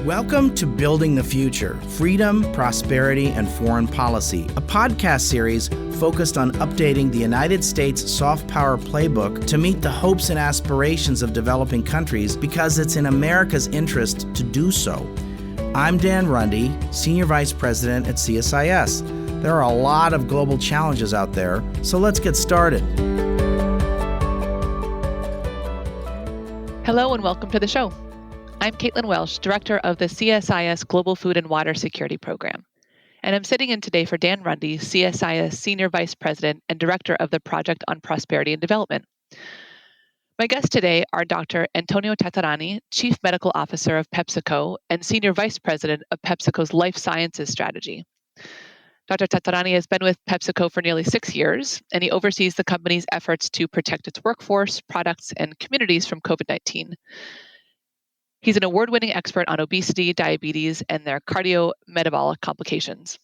Welcome to Building the Future, Freedom, Prosperity, and Foreign Policy, a podcast series focused on updating the United States soft power playbook to meet the hopes and aspirations of developing countries because it's in America's interest to do so. I'm Dan Rundy, Senior Vice President at CSIS. There are a lot of global challenges out there, so let's get started. Hello and welcome to the show. I'm Caitlin Welsh, Director of the CSIS Global Food and Water Security Program. And I'm sitting in today for Dan Rundy, CSIS Senior Vice President and Director of the Project on Prosperity and Development. My guests today are Dr. Antonio Tataranni, Chief Medical Officer of PepsiCo and Senior Vice President of PepsiCo's Life Sciences Strategy. Dr. Tataranni has been with PepsiCo for nearly 6 years, and he oversees the company's efforts to protect its workforce, products, and communities from COVID-19. He's an award-winning expert on obesity, diabetes, and their cardiometabolic complications.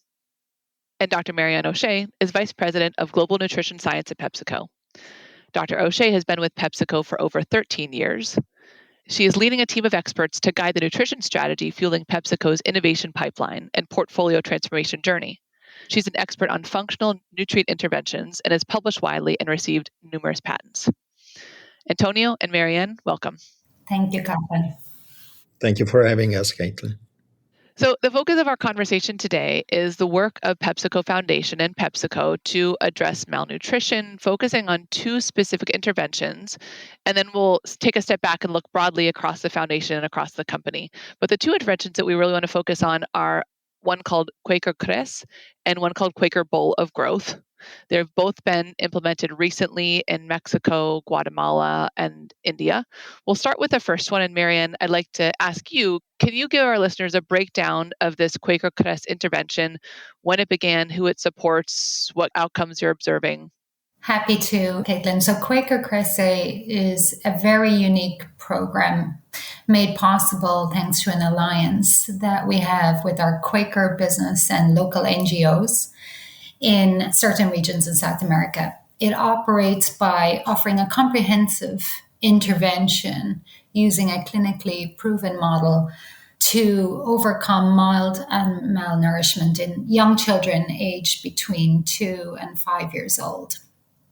And Dr. Marianne O'Shea is Vice President of Global Nutrition Science at PepsiCo. Dr. O'Shea has been with PepsiCo for over 13 years. She is leading a team of experts to guide the nutrition strategy fueling PepsiCo's innovation pipeline and portfolio transformation journey. She's an expert on functional nutrient interventions and has published widely and received numerous patents. Antonio and Marianne, welcome. Thank you, Caitlin. Thank you for having us, Caitlin. So the focus of our conversation today is the work of PepsiCo Foundation and PepsiCo to address malnutrition, focusing on two specific interventions. And then we'll take a step back and look broadly across the foundation and across the company. But the two interventions that we really want to focus on are one called Quaker Qrece and one called Quaker Bowl of Growth. They've both been implemented recently in Mexico, Guatemala, and India. We'll start with the first one. And Marianne, I'd like to ask you, can you give our listeners a breakdown of this Quaker Qrece intervention, when it began, who it supports, what outcomes you're observing? Happy to, Caitlin. So Quaker Qrece is a very unique program made possible thanks to an alliance that we have with our Quaker business and local NGOs in certain regions in South America. It operates by offering a comprehensive intervention using a clinically proven model to overcome mild malnourishment in young children aged between 2 and 5 years old.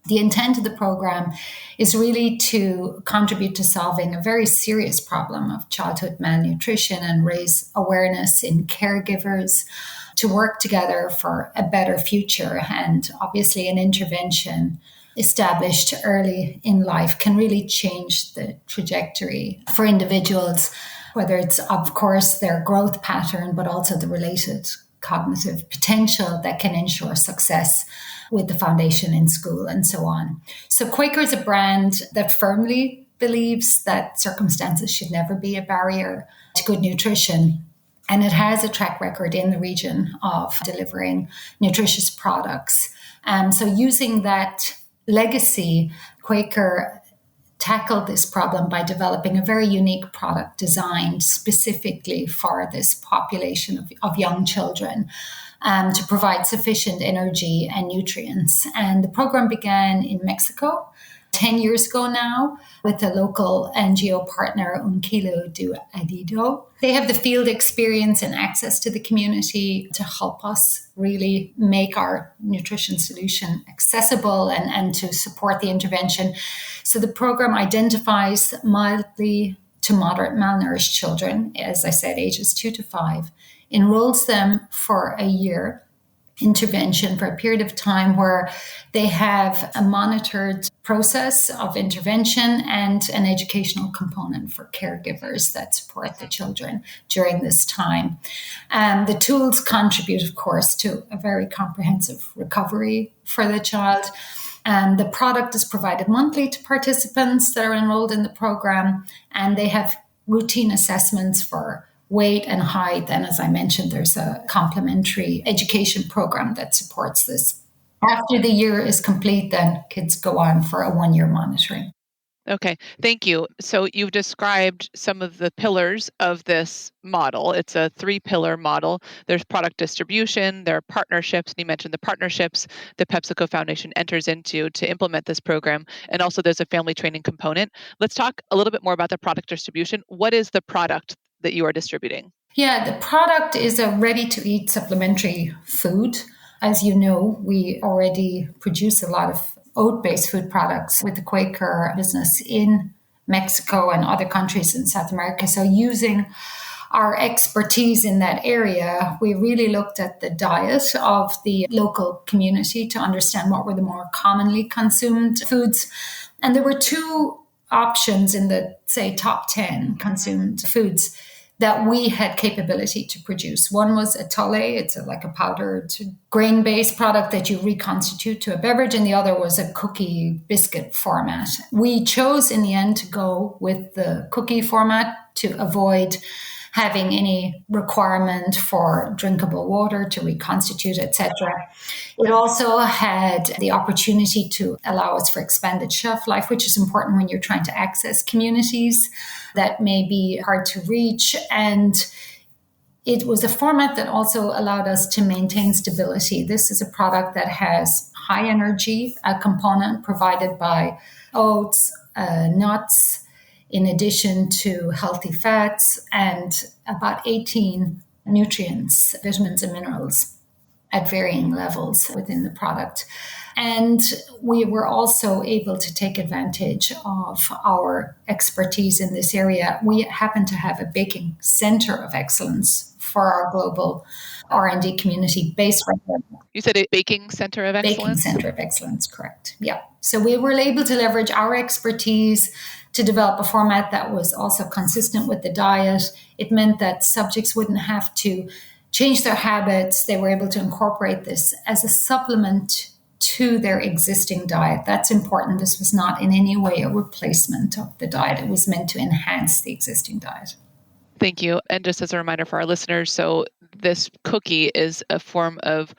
The intent of the program is really to contribute to solving a very serious problem of childhood malnutrition and raise awareness in caregivers to work together for a better future. And obviously, an intervention established early in life can really change the trajectory for individuals, whether it's, of course, their growth pattern, but also the related cognitive potential that can ensure success with the foundation in school and so on. So Quaker is a brand that firmly believes that circumstances should never be a barrier to good nutrition. And it has a track record in the region of delivering nutritious products. So using that legacy, Quaker tackled this problem by developing a very unique product designed specifically for this population of young children to provide sufficient energy and nutrients. And the program began in Mexico 10 years ago now with a local NGO partner, Un Kilo de Adido. They have the field experience and access to the community to help us really make our nutrition solution accessible and to support the intervention. So the program identifies mildly to moderate malnourished children, as I said, ages 2 to 5, enrolls them for a year intervention for a period of time where they have a monitored process of intervention and an educational component for caregivers that support the children during this time. The tools contribute, of course, to a very comprehensive recovery for the child. The product is provided monthly to participants that are enrolled in the program, and they have routine assessments for weight and height. And as I mentioned, there's a complementary education program that supports this. After the year is complete, then kids go on for a 1-year monitoring. Okay, thank you. So you've described some of the pillars of this model. It's a 3-pillar model. There's product distribution, there are partnerships, and you mentioned the partnerships the PepsiCo Foundation enters into to implement this program, and also there's a family training component. Let's talk a little bit more about the product distribution. What is the product that you are distributing? Yeah, the product is a ready-to-eat supplementary food. As you know, we already produce a lot of oat-based food products with the Quaker business in Mexico and other countries in South America. So using our expertise in that area, we really looked at the diet of the local community to understand what were the more commonly consumed foods. And there were two options in the, say, top 10 consumed foods that we had capability to produce. One was a tole, it's like a powdered grain-based product that you reconstitute to a beverage, and the other was a cookie biscuit format. We chose in the end to go with the cookie format to avoid having any requirement for drinkable water to reconstitute, etc. It also had the opportunity to allow us for expanded shelf life, which is important when you're trying to access communities that may be hard to reach. And it was a format that also allowed us to maintain stability. This is a product that has high energy, a component provided by oats, nuts, in addition to healthy fats and about 18 nutrients, vitamins and minerals at varying levels within the product. And we were also able to take advantage of our expertise in this area. We happen to have a baking center of excellence for our global R&D community based right there. You said a baking center of excellence? Baking center of excellence, correct. Yeah. So we were able to leverage our expertise to develop a format that was also consistent with the diet. It meant that subjects wouldn't have to change their habits. They were able to incorporate this as a supplement to their existing diet. That's important. This was not in any way a replacement of the diet. It was meant to enhance the existing diet. Thank you. And just as a reminder for our listeners, so this cookie is a form of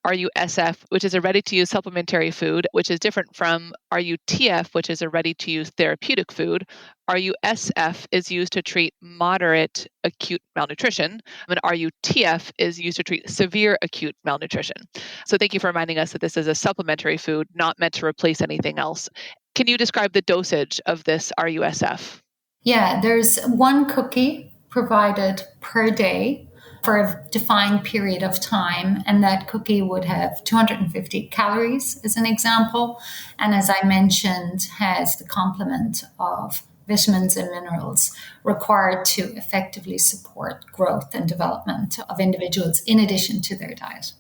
RUSF, which is a ready-to-use supplementary food, which is different from RUTF, which is a ready-to-use therapeutic food. RUSF is used to treat moderate acute malnutrition, and RUTF is used to treat severe acute malnutrition. So thank you for reminding us that this is a supplementary food, not meant to replace anything else. Can you describe the dosage of this RUSF? Yeah, there's one cookie provided per day for a defined period of time, and that cookie would have 250 calories as an example, and as I mentioned, has the complement of vitamins and minerals required to effectively support growth and development of individuals in addition to their diet.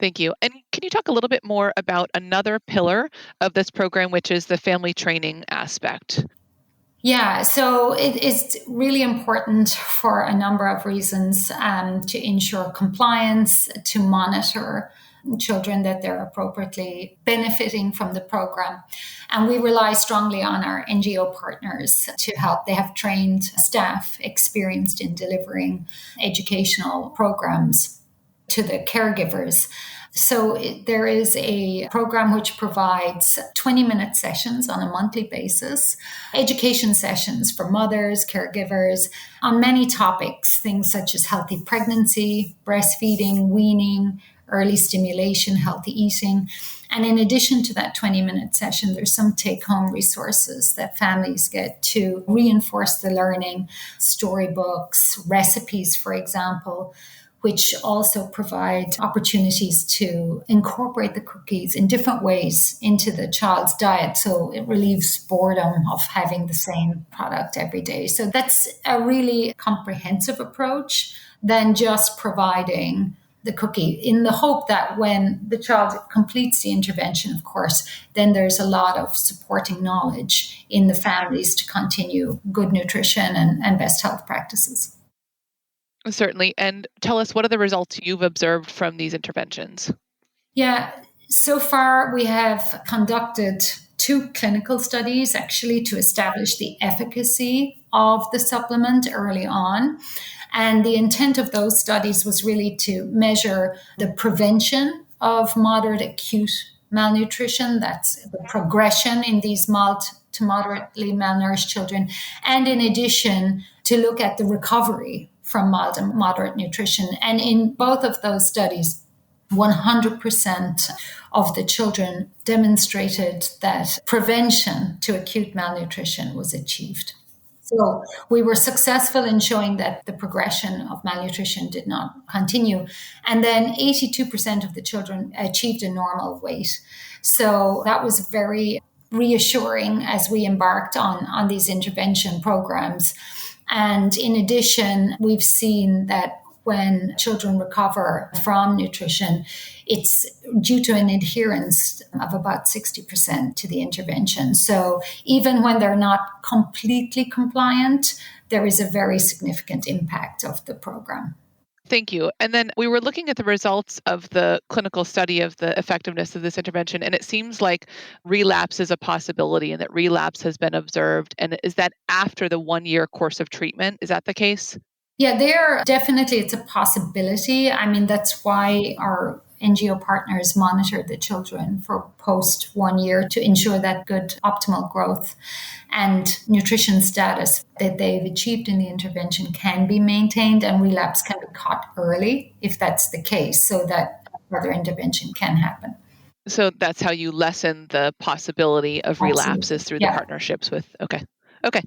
Thank you. And can you talk a little bit more about another pillar of this program, which is the family training aspect? Yeah, so it is really important for a number of reasons to ensure compliance, to monitor children that they're appropriately benefiting from the program. And we rely strongly on our NGO partners to help. They have trained staff experienced in delivering educational programs to the caregivers. So there is a program which provides 20-minute sessions on a monthly basis, education sessions for mothers, caregivers, on many topics, things such as healthy pregnancy, breastfeeding, weaning, early stimulation, healthy eating. And in addition to that 20-minute session, there's some take-home resources that families get to reinforce the learning, storybooks, recipes, for example, which also provide opportunities to incorporate the cookies in different ways into the child's diet. So it relieves boredom of having the same product every day. So that's a really comprehensive approach than just providing the cookie, in the hope that when the child completes the intervention, of course, then there's a lot of supporting knowledge in the families to continue good nutrition and best health practices. Certainly. And tell us, what are the results you've observed from these interventions? Yeah, so far we have conducted 2 clinical studies actually to establish the efficacy of the supplement early on. And the intent of those studies was really to measure the prevention of moderate acute malnutrition, that's the progression in these mild to moderately malnourished children, and in addition to look at the recovery from mild and moderate nutrition. And in both of those studies, 100% of the children demonstrated that prevention to acute malnutrition was achieved. So we were successful in showing that the progression of malnutrition did not continue. And then 82% of the children achieved a normal weight. So that was very reassuring as we embarked on these intervention programs. And in addition, we've seen that when children recover from nutrition, it's due to an adherence of about 60% to the intervention. So even when they're not completely compliant, there is a very significant impact of the program. Thank you. And then we were looking at the results of the clinical study of the effectiveness of this intervention, and it seems like relapse is a possibility and that relapse has been observed. And is that after the 1-year course of treatment? Is that the case? Yeah, it's a possibility. I mean, that's why our NGO partners monitor the children for post 1 year to ensure that good optimal growth and nutrition status that they've achieved in the intervention can be maintained, and relapse can be caught early if that's the case, so that further intervention can happen. So that's how you lessen the possibility of relapses through the partnerships with, Okay.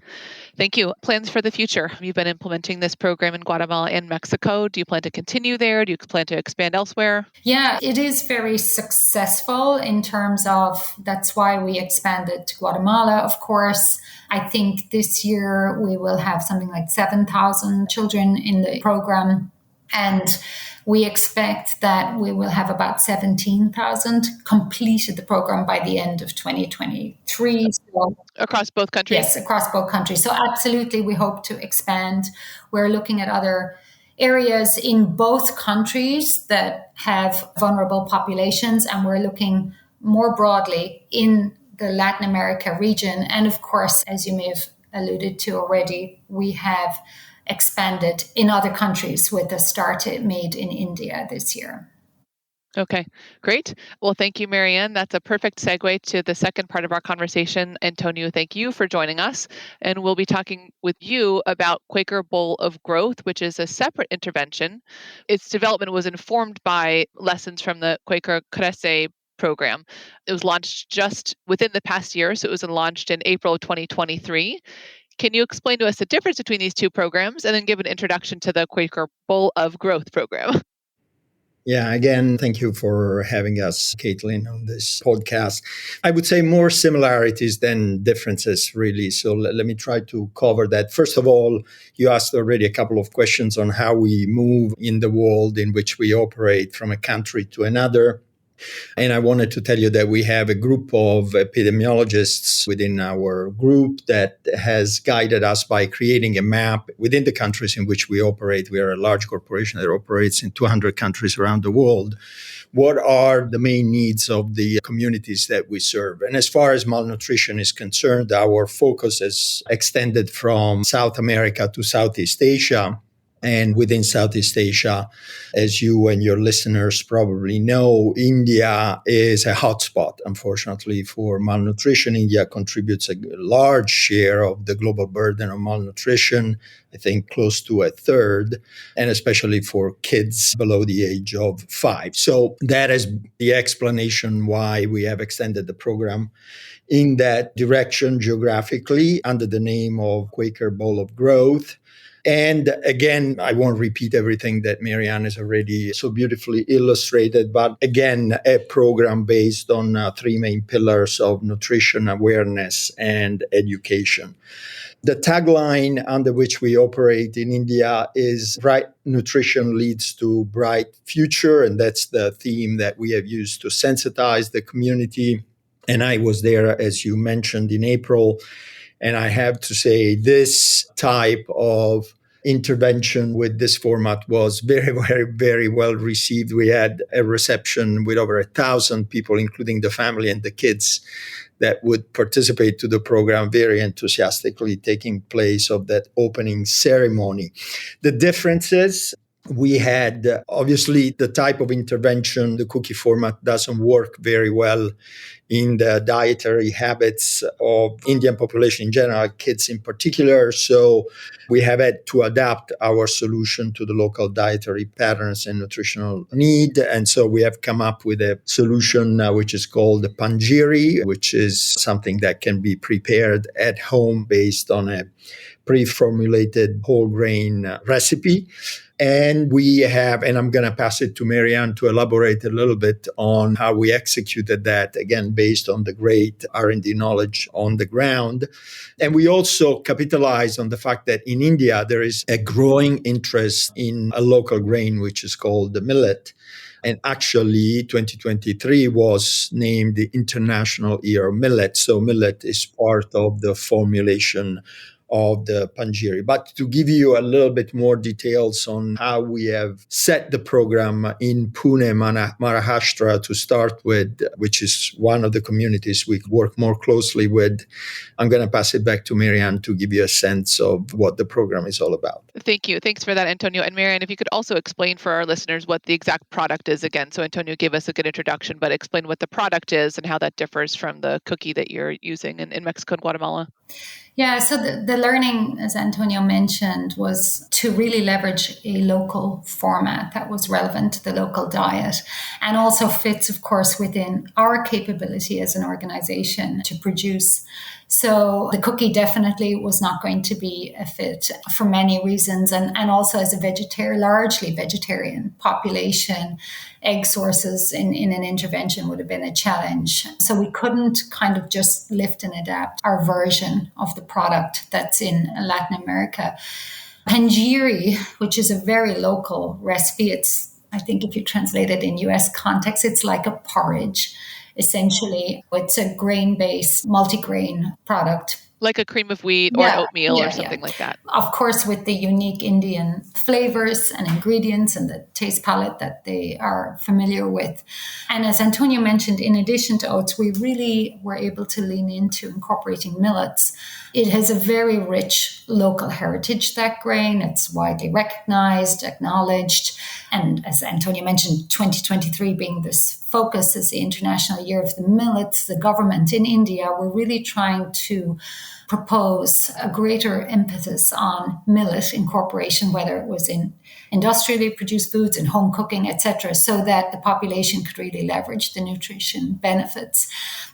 Thank you. Plans for the future. You've been implementing this program in Guatemala and Mexico. Do you plan to continue there? Do you plan to expand elsewhere? Yeah, it is very successful in terms of, that's why we expanded to Guatemala, of course. I think this year we will have something like 7,000 children in the program. And we expect that we will have about 17,000 completed the program by the end of 2023. So, across both countries? Yes, across both countries. So absolutely, we hope to expand. We're looking at other areas in both countries that have vulnerable populations, and we're looking more broadly in the Latin America region. And of course, as you may have alluded to already, we have expanded in other countries with a start made in India this year. Okay, great. Well, thank you, Marianne. That's a perfect segue to the second part of our conversation. Antonio, thank you for joining us. And we'll be talking with you about Quaker Bowl of Growth, which is a separate intervention. Its development was informed by lessons from the Quaker Qrece program. It was launched just within the past year, so it was launched in April of 2023. Can you explain to us the difference between these two programs and then give an introduction to the Quaker Bowl of Growth program? Yeah, again, thank you for having us, Caitlin, on this podcast. I would say more similarities than differences, really. So let me try to cover that. First of all, you asked already a couple of questions on how we move in the world in which we operate from a country to another. And I wanted to tell you that we have a group of epidemiologists within our group that has guided us by creating a map within the countries in which we operate. We are a large corporation that operates in 200 countries around the world. What are the main needs of the communities that we serve? And as far as malnutrition is concerned, our focus is extended from South America to Southeast Asia. And within Southeast Asia, as you and your listeners probably know, India is a hotspot, unfortunately, for malnutrition. India contributes a large share of the global burden of malnutrition, I think close to a third, and especially for kids below the age of 5. So that is the explanation why we have extended the program in that direction geographically under the name of Quaker Bowl of Growth. And again, I won't repeat everything that Marianne has already so beautifully illustrated, but again, a program based on 3 main pillars of nutrition, awareness, and education. The tagline under which we operate in India is "Right nutrition leads to bright future," and that's the theme that we have used to sensitize the community. And I was there, as you mentioned, in April. And I have to say, this type of intervention with this format was very, very, very well received. We had a reception with over 1,000 people, including the family and the kids, that would participate to the program very enthusiastically, taking place of that opening ceremony. The differences, we had obviously the type of intervention, the cookie format doesn't work very well in the dietary habits of Indian population in general, kids in particular. So we have had to adapt our solution to the local dietary patterns and nutritional need. And so we have come up with a solution which is called the Panjiri, which is something that can be prepared at home based on a pre-formulated whole grain recipe. And we have, and I'm going to pass it to Marianne to elaborate a little bit on how we executed that, again, based on the great R&D knowledge on the ground. And we also capitalize on the fact that in India, there is a growing interest in a local grain, which is called the millet. And actually, 2023 was named the International Year of Millet. So millet is part of the formulation of the Panjiri. But to give you a little bit more details on how we have set the program in Pune, Maharashtra to start with, which is one of the communities we work more closely with, I'm going to pass it back to Marianne to give you a sense of what the program is all about. Thank you. Thanks for that, Antonio. And Marianne, if you could also explain for our listeners what the exact product is again. So Antonio gave us a good introduction, but explain what the product is and how that differs from the cookie that you're using in Mexico and Guatemala. Yeah, so the learning, as Antonio mentioned, was to really leverage a local format that was relevant to the local diet and also fits, of course, within our capability as an organization to produce. So the cookie definitely was not going to be a fit for many reasons. And also as a largely vegetarian population, egg sources in an intervention would have been a challenge. So we couldn't kind of just lift and adapt our version of the product that's in Latin America. Panjiri, which is a very local recipe, I think if you translate it in US context, it's like a porridge. Essentially, it's a grain-based, multigrain product. Like a cream of wheat or an oatmeal or something like that. Of course, with the unique Indian flavors and ingredients and the taste palette that they are familiar with. And as Antonio mentioned, in addition to oats, we really were able to lean into incorporating millets. It has a very rich local heritage, that grain. It's widely recognized, acknowledged. And as Antonio mentioned, 2023 being this focus as the International Year of the Millets, the government in India were really trying to propose a greater emphasis on millet incorporation, whether it was in industrially produced foods and home cooking, etc., so that the population could really leverage the nutrition benefits.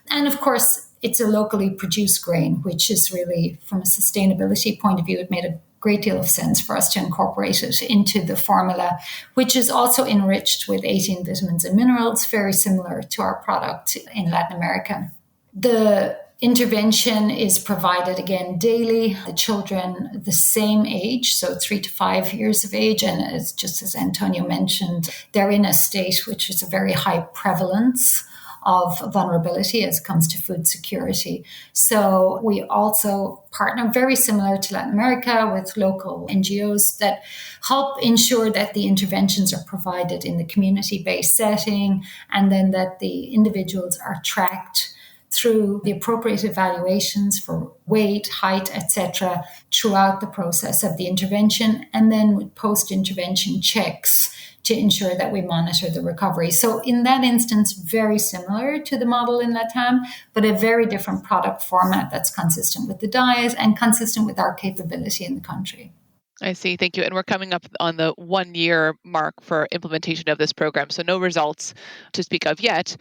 And of course, it's a locally produced grain, which is really, from a sustainability point of view, it made a great deal of sense for us to incorporate it into the formula, which is also enriched with 18 vitamins and minerals, very similar to our product in Latin America. The intervention is provided again daily. The children the same age, so 3 to 5 years of age, and as Antonio mentioned, they're in a state which is a very high prevalence of vulnerability as it comes to food security. So we also partner, very similar to Latin America, with local NGOs that help ensure that the interventions are provided in the community-based setting, and then that the individuals are tracked through the appropriate evaluations for weight, height, etc., throughout the process of the intervention, and then with post-intervention checks to ensure that we monitor the recovery. So in that instance, very similar to the model in LATAM, but a very different product format that's consistent with the diet and consistent with our capability in the country. I see. Thank you. And we're coming up on the 1-year mark for implementation of this program. So no results to speak of yet,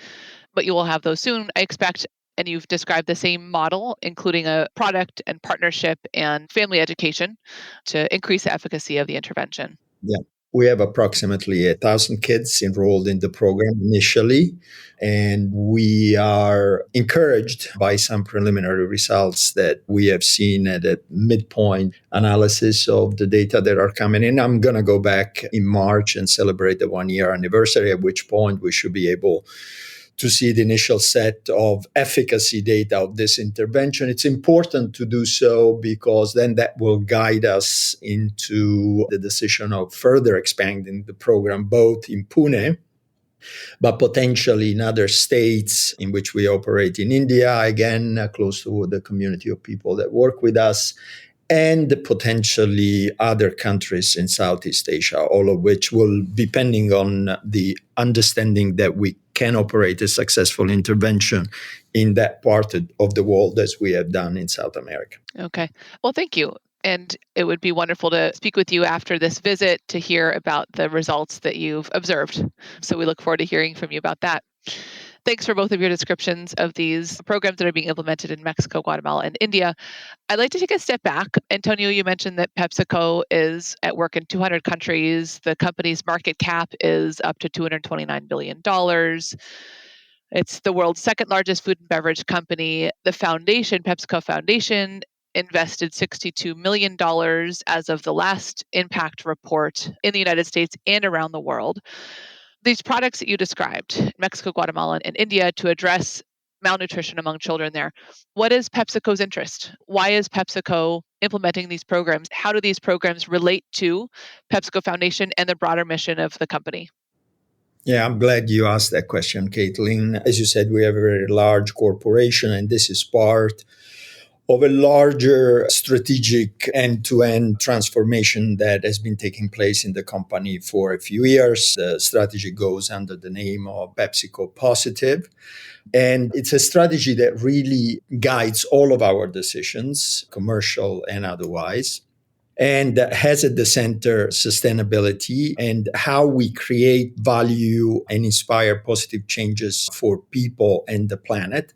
but you will have those soon, I expect. And you've described the same model, including a product and partnership and family education to increase the efficacy of the intervention. Yeah. We have approximately 1,000 kids enrolled in the program initially, and we are encouraged by some preliminary results that we have seen at a midpoint analysis of the data that are coming in. I'm going to go back in March and celebrate the 1-year anniversary, at which point we should be able to see the initial set of efficacy data of this intervention. It's important to do so because then that will guide us into the decision of further expanding the program, both in Pune, but potentially in other states in which we operate in India, again, close to the community of people that work with us, and potentially other countries in Southeast Asia, all of which will, depending on the understanding that we can operate a successful intervention in that part of the world as we have done in South America. Okay. Well, thank you. And it would be wonderful to speak with you after this visit to hear about the results that you've observed. So we look forward to hearing from you about that. Thanks for both of your descriptions of these programs that are being implemented in Mexico, Guatemala, and India. I'd like to take a step back. Antonio, you mentioned that PepsiCo is at work in 200 countries. The company's market cap is up to $229 billion. It's the world's second largest food and beverage company. The foundation, PepsiCo Foundation, invested $62 million as of the last impact report in the United States and around the world. These products that you described, Mexico, Guatemala, and India, to address malnutrition among children there. What is PepsiCo's interest? Why is PepsiCo implementing these programs? How do these programs relate to PepsiCo Foundation and the broader mission of the company? Yeah, I'm glad you asked that question, Caitlin. As you said, we have a very large corporation, and this is part of a larger strategic end-to-end transformation that has been taking place in the company for a few years. The strategy goes under the name of PepsiCo Positive. And it's a strategy that really guides all of our decisions, commercial and otherwise, and has at the center sustainability and how we create value and inspire positive changes for people and the planet,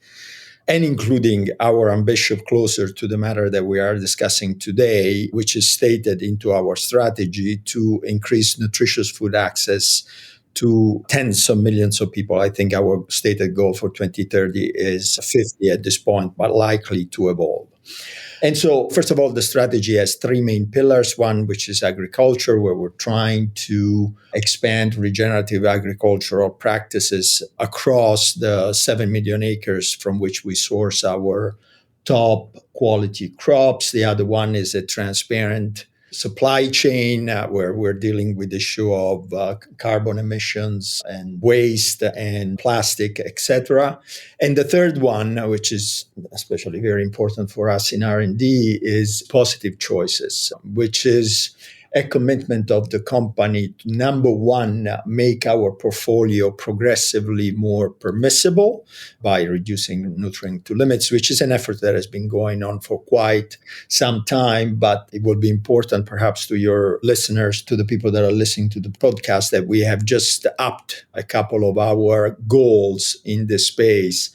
and including our ambition closer to the matter that we are discussing today, which is stated into our strategy to increase nutritious food access to tens of millions of people. I think our stated goal for 2030 is 50 at this point, but likely to evolve. And so, first of all, the strategy has three main pillars. One, which is agriculture, where we're trying to expand regenerative agricultural practices across the 7 million acres from which we source our top quality crops. The other one is a transparent supply chain where we're dealing with the issue of carbon emissions and waste and plastic, etc. And the third one, which is especially very important for us in R&D, is positive choices, which is a commitment of the company to, number one, make our portfolio progressively more permissible by reducing nutrient to limits, which is an effort that has been going on for quite some time. But it will be important perhaps to your listeners, to the people that are listening to the podcast, that we have just upped a couple of our goals in this space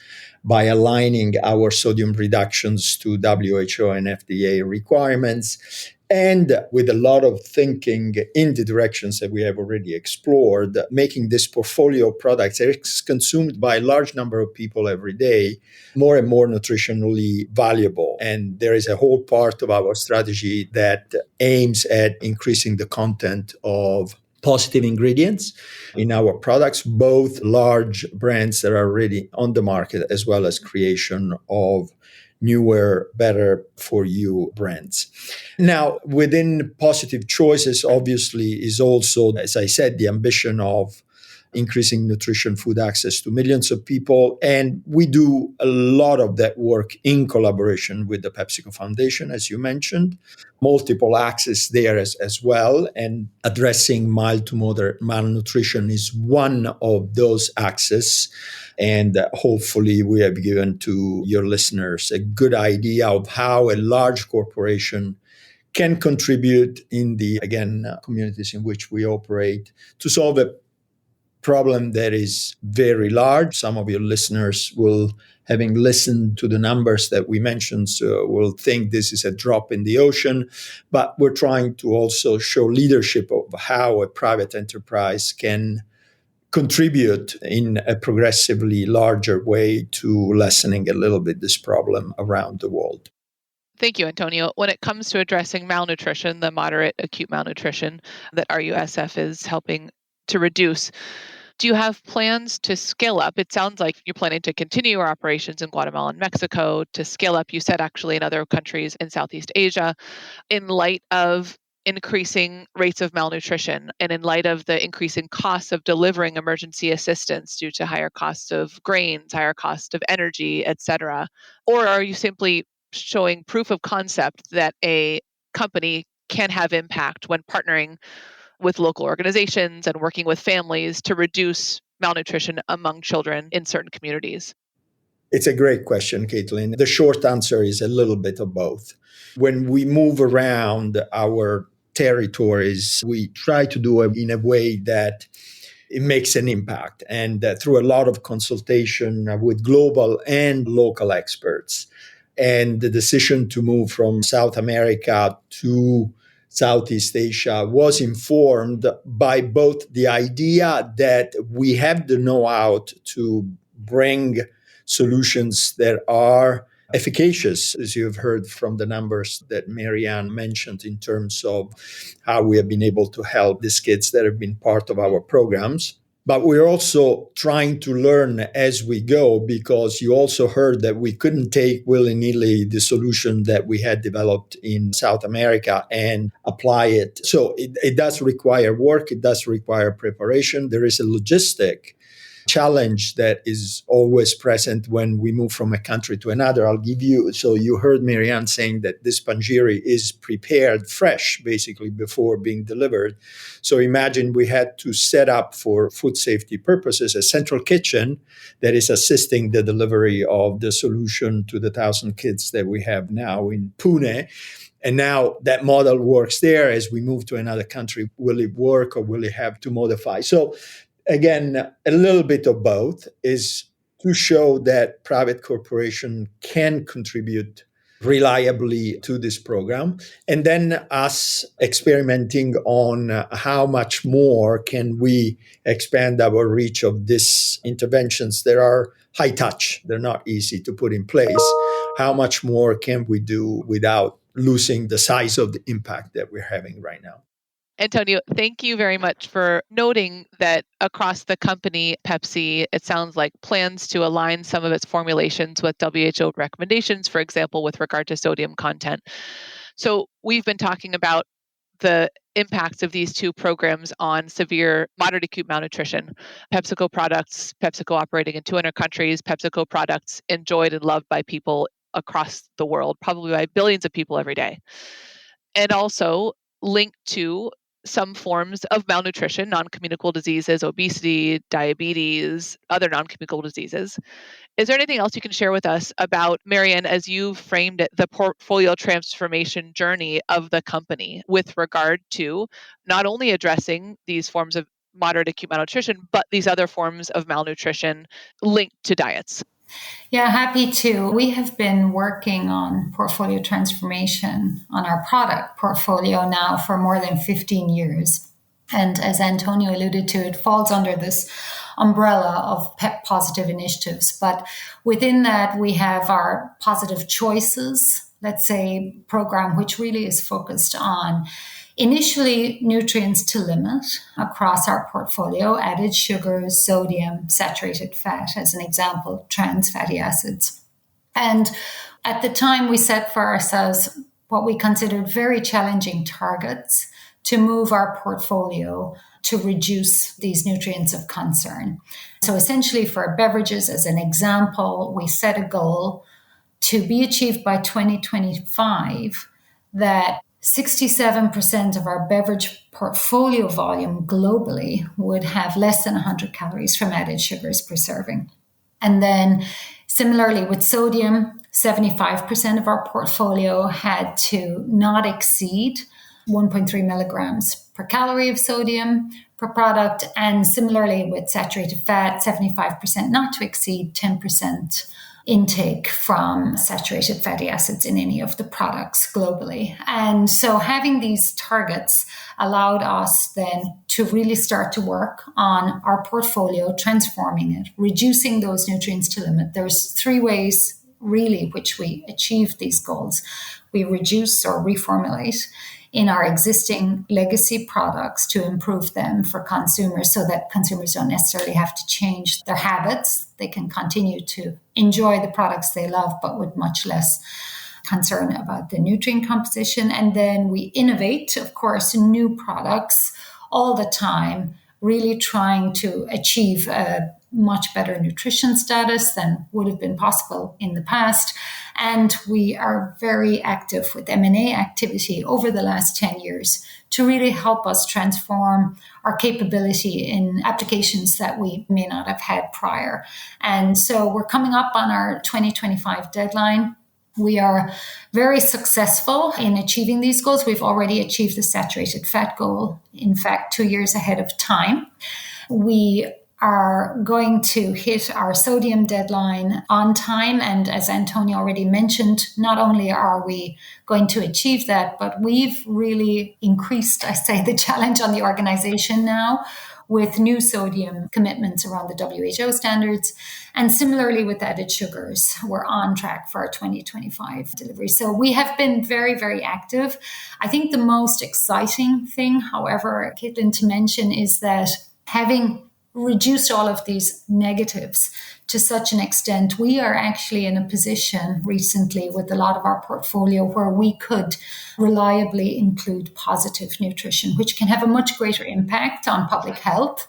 by aligning our sodium reductions to WHO and FDA requirements. And with a lot of thinking in the directions that we have already explored, making this portfolio of products that is consumed by a large number of people every day more and more nutritionally valuable. And there is a whole part of our strategy that aims at increasing the content of positive ingredients in our products, both large brands that are already on the market as well as creation of newer, better for you brands. Now, within positive choices, obviously, is also, as I said, the ambition of increasing nutrition food access to millions of people. And we do a lot of that work in collaboration with the PepsiCo Foundation, as you mentioned, multiple axes there as well. And addressing mild to moderate malnutrition is one of those axes. And hopefully we have given to your listeners a good idea of how a large corporation can contribute in the, again, communities in which we operate to solve a problem that is very large. Some of your listeners will, having listened to the numbers that we mentioned, will think this is a drop in the ocean. But we're trying to also show leadership of how a private enterprise can contribute in a progressively larger way to lessening a little bit this problem around the world. Thank you, Antonio. When it comes to addressing malnutrition, the moderate acute malnutrition that RUSF is helping to reduce, do you have plans to scale up? It sounds like you're planning to continue your operations in Guatemala and Mexico, to scale up, you said, actually in other countries in Southeast Asia, in light of increasing rates of malnutrition and in light of the increasing costs of delivering emergency assistance due to higher costs of grains, higher cost of energy, et cetera? Or are you simply showing proof of concept that a company can have impact when partnering with local organizations and working with families to reduce malnutrition among children in certain communities? It's a great question, Caitlin. The short answer is a little bit of both. When we move around our territories, we try to do it in a way that it makes an impact, and through a lot of consultation with global and local experts. And the decision to move from South America to Southeast Asia was informed by both the idea that we have the know-how to bring solutions that are efficacious, as you've heard from the numbers that Marianne mentioned in terms of how we have been able to help these kids that have been part of our programs. But we're also trying to learn as we go, because you also heard that we couldn't take willy-nilly the solution that we had developed in South America and apply it. So it does require work. It does require preparation. There is a logistic challenge that is always present when we move from a country to another. I'll give you, so you heard Marianne saying that this panjiri is prepared fresh, basically before being delivered. So imagine we had to set up for food safety purposes a central kitchen that is assisting the delivery of the solution to the 1,000 kids that we have now in Pune. And now that model works there. As we move to another country, will it work or will it have to modify? So again, a little bit of both is to show that private corporation can contribute reliably to this program. And then us experimenting on how much more can we expand our reach of these interventions that are high touch. They're not easy to put in place. How much more can we do without losing the size of the impact that we're having right now? Antonio, thank you very much for noting that across the company, Pepsi, it sounds like plans to align some of its formulations with WHO recommendations, for example, with regard to sodium content. So we've been talking about the impacts of these two programs on severe, moderate acute malnutrition. PepsiCo products, PepsiCo operating in 200 countries, PepsiCo products enjoyed and loved by people across the world, probably by billions of people every day. And also linked to some forms of malnutrition, non-communicable diseases, obesity, diabetes, other non-communicable diseases. Is there anything else you can share with us about, Marianne, as you framed it, the portfolio transformation journey of the company with regard to not only addressing these forms of moderate acute malnutrition, but these other forms of malnutrition linked to diets? Yeah, happy to. We have been working on portfolio transformation on our product portfolio now for more than 15 years. And as Antonio alluded to, it falls under this umbrella of PEP positive initiatives. But within that, we have our positive choices, let's say, program, which really is focused on initially nutrients to limit across our portfolio, added sugars, sodium, saturated fat, as an example, trans fatty acids. And at the time, we set for ourselves what we considered very challenging targets to move our portfolio to reduce these nutrients of concern. So essentially for beverages, as an example, we set a goal to be achieved by 2025 that 67% of our beverage portfolio volume globally would have less than 100 calories from added sugars per serving. And then similarly with sodium, 75% of our portfolio had to not exceed 1.3 milligrams per calorie of sodium per product. And similarly with saturated fat, 75% not to exceed 10% intake from saturated fatty acids in any of the products globally. And so having these targets allowed us then to really start to work on our portfolio, transforming it, reducing those nutrients to limit. There's three ways really which we achieve these goals. We reduce or reformulate in our existing legacy products to improve them for consumers so that consumers don't necessarily have to change their habits. They can continue to enjoy the products they love, but with much less concern about the nutrient composition. And then we innovate, of course, new products all the time, really trying to achieve a much better nutrition status than would have been possible in the past. And we are very active with M&A activity over the last 10 years to really help us transform our capability in applications that we may not have had prior. And so we're coming up on our 2025 deadline. We are very successful in achieving these goals. We've already achieved the saturated fat goal, in fact, 2 years ahead of time. We are going to hit our sodium deadline on time. And as Antonio already mentioned, not only are we going to achieve that, but we've really increased, I say, the challenge on the organization now with new sodium commitments around the WHO standards. And similarly with added sugars, we're on track for our 2025 delivery. So we have been very, very active. I think the most exciting thing, however, Caitlin, to mention is that having reduced all of these negatives to such an extent, we are actually in a position recently with a lot of our portfolio where we could reliably include positive nutrition, which can have a much greater impact on public health.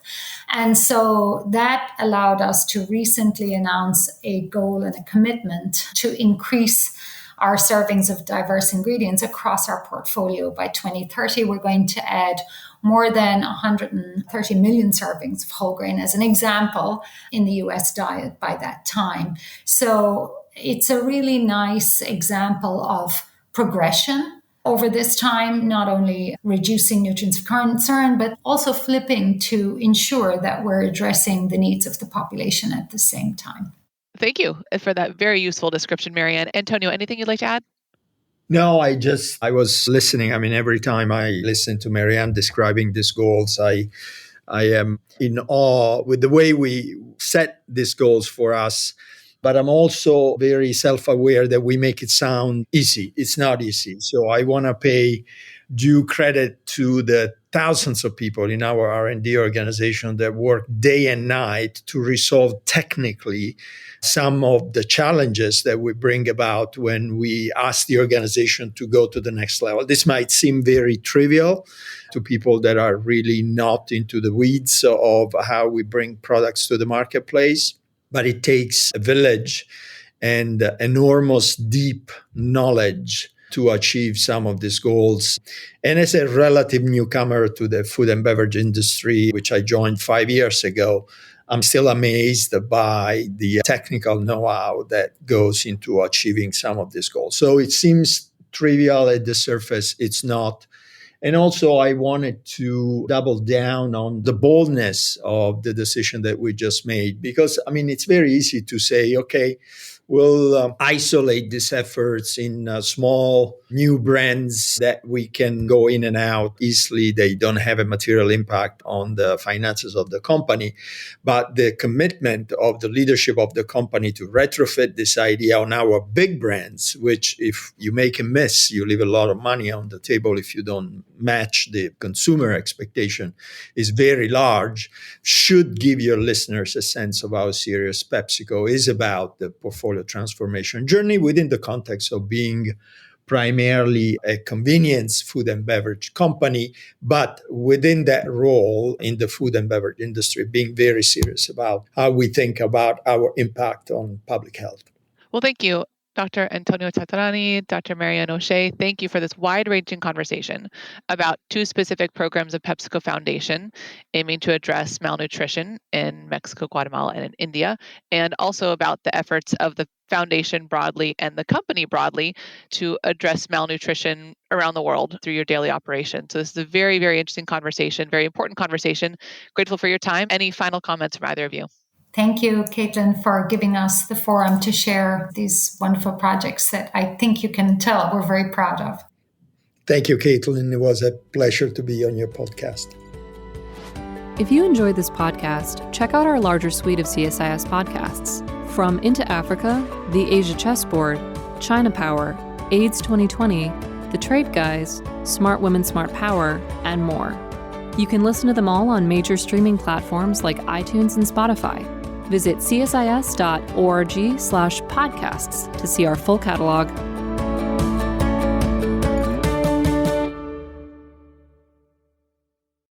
And so that allowed us to recently announce a goal and a commitment to increase our servings of diverse ingredients across our portfolio. By 2030, we're going to add more than 130 million servings of whole grain, as an example, in the US diet by that time. So it's a really nice example of progression over this time, not only reducing nutrients of concern, but also flipping to ensure that we're addressing the needs of the population at the same time. Thank you for that very useful description, Marianne. Antonio, anything you'd like to add? No, I was listening. I mean, every time I listen to Marianne describing these goals, I am in awe with the way we set these goals for us. But I'm also very self-aware that we make it sound easy. It's not easy. So I want to pay due credit to the thousands of people in our R&D organization that work day and night to resolve technically some of the challenges that we bring about when we ask the organization to go to the next level. This might seem very trivial to people that are really not into the weeds of how we bring products to the marketplace, but it takes a village and enormous deep knowledge to achieve some of these goals. And as a relative newcomer to the food and beverage industry, which I joined 5 years ago, I'm still amazed by the technical know-how that goes into achieving some of these goals. So it seems trivial at the surface. It's not. And also, I wanted to double down on the boldness of the decision that we just made, because, I mean, it's very easy to say, okay, we'll isolate these efforts in small new brands that we can go in and out easily. They don't have a material impact on the finances of the company. But the commitment of the leadership of the company to retrofit this idea on our big brands, which if you make a miss, you leave a lot of money on the table if you don't match the consumer expectation, is very large, should give your listeners a sense of how serious PepsiCo is about the portfolio transformation journey within the context of being primarily a convenience food and beverage company, but within that role in the food and beverage industry, being very serious about how we think about our impact on public health. Well, thank you, Dr. Antonio Tataranni, Dr. Marianne O'Shea. Thank you for this wide-ranging conversation about two specific programs of PepsiCo Foundation aiming to address malnutrition in Mexico, Guatemala, and in India, and also about the efforts of the foundation broadly and the company broadly to address malnutrition around the world through your daily operation. So this is a very, very interesting conversation, very important conversation. Grateful for your time. Any final comments from either of you? Thank you, Caitlin, for giving us the forum to share these wonderful projects that I think you can tell we're very proud of. Thank you, Caitlin. It was a pleasure to be on your podcast. If you enjoyed this podcast, check out our larger suite of CSIS podcasts. From Into Africa, The Asia Chessboard, China Power, AIDS 2020, The Trade Guys, Smart Women, Smart Power, and more. You can listen to them all on major streaming platforms like iTunes and Spotify. Visit csis.org/podcasts to see our full catalog